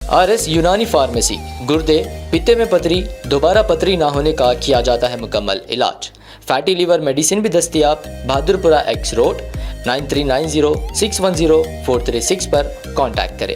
RS यूनानी pharmacy, गुर्दे, पित्ते में पथरी, दोबारा पथरी ना होने का किया जाता है मुकम्मल इलाज। फैटी लीवर मेडिसिन भी दस्तयाब। बहादुरपुरा X रोड 9390610436 पर कांटेक्ट करें।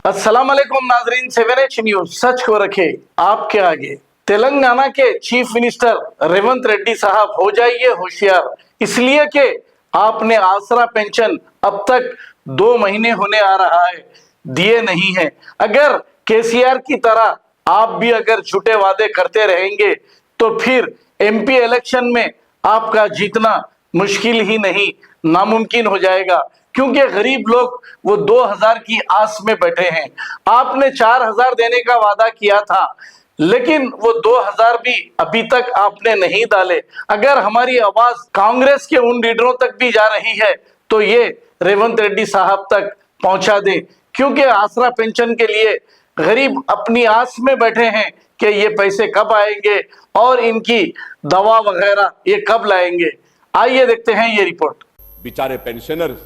अस्सलाम वालेकुम नाजरीन, 7H न्यूज सच को रखे आपके आगे। तेलंगाना के चीफ मिनिस्टर रेवंत रेड्डी साहब हो जाइए होशियार, इसलिए कि आपने आसरा पेंशन अब तक 2 महीने होने आ रहा है दिए नहीं है। अगर केसीआर की तरह आप भी अगर झूठे वादे करते रहेंगे तो फिर MP इलेक्शन में आपका जीतना मुश्किल ही नहीं नामुमकिन हो जाएगा, क्योंकि गरीब लोग वो 2000 की आस में बैठे हैं। आपने 4000 देने का वादा किया था, लेकिन वो 2000 भी अभी तक आपने नहीं डाले। अगर हमारी आवाज कांग्रेस के उन लीडरों तक भी जा रही है तो ये रेवंत रेड्डी साहब तक पहुंचा दें, क्योंकि आसरा पेंशन के लिए गरीब अपनी आस में बैठे हैं कि ये पैसे कब आएंगे और इनकी दवा वगैरह ये कब लाएंगे। आइए देखते हैं ये रिपोर्ट। बेचारे पेंशनर्स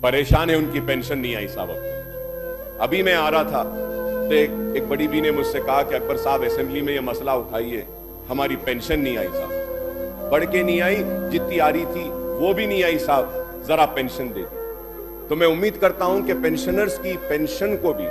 परेशान है, उनकी पेंशन नहीं आई साहब। अभी मैं आ रहा था तो एक बड़ी बी ने मुझसे कहा कि अकबर साहब असेंबली में ये मसला उठाइए, हमारी पेंशन नहीं आई साहब। बढ़ के नहीं आई, जितनी आ रही थी वो भी नहीं आई साहब, जरा पेंशन दे। तो मैं उम्मीद करता हूं कि पेंशनर्स की पेंशन को भी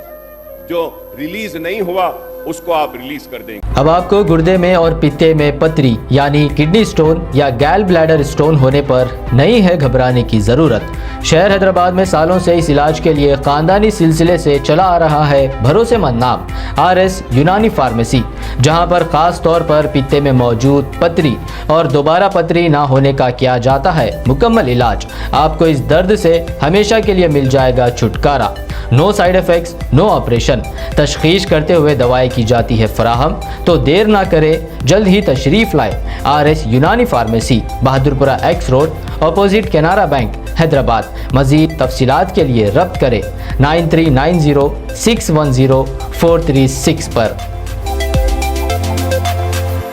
जो रिलीज नहीं हुआ उसको आप रिलीज कर देंगे। अब आपको गुर्दे में और पित्ते में पथरी यानी किडनी स्टोन या गैल ब्लैडर स्टोन होने पर नहीं है घबराने की जरूरत। शहर हैदराबाद में सालों से इस इलाज के लिए खानदानी सिलसिले से चला आ रहा है भरोसेमंद नाम RS यूनानी फार्मेसी, जहां पर खास तौर पर पित्ते में मौजूद पथरी और दोबारा पथरी ना होने का किया जाता है मुकम्मल इलाज। आपको इस दर्द से हमेशा के लिए मिल जाएगा छुटकारा। No side effects, no operation. तशखीस करते हुए दवाएं की जाती है फराहम। तो देर ना करें, जल्द ही तशरीफ लाए RS यूनानी pharmacy, Bahadurpura X road, opposite Canara bank, Hyderabad. मजीद तफसीलात के लिए रब्त करें 9390610436 पर।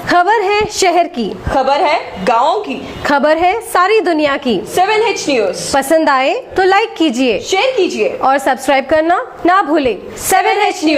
खबर है शहर की, खबर है गाँव की, खबर है सारी दुनिया की। 7H न्यूज पसंद आए तो लाइक कीजिए, शेयर कीजिए और सब्सक्राइब करना ना भूलें। 7H news.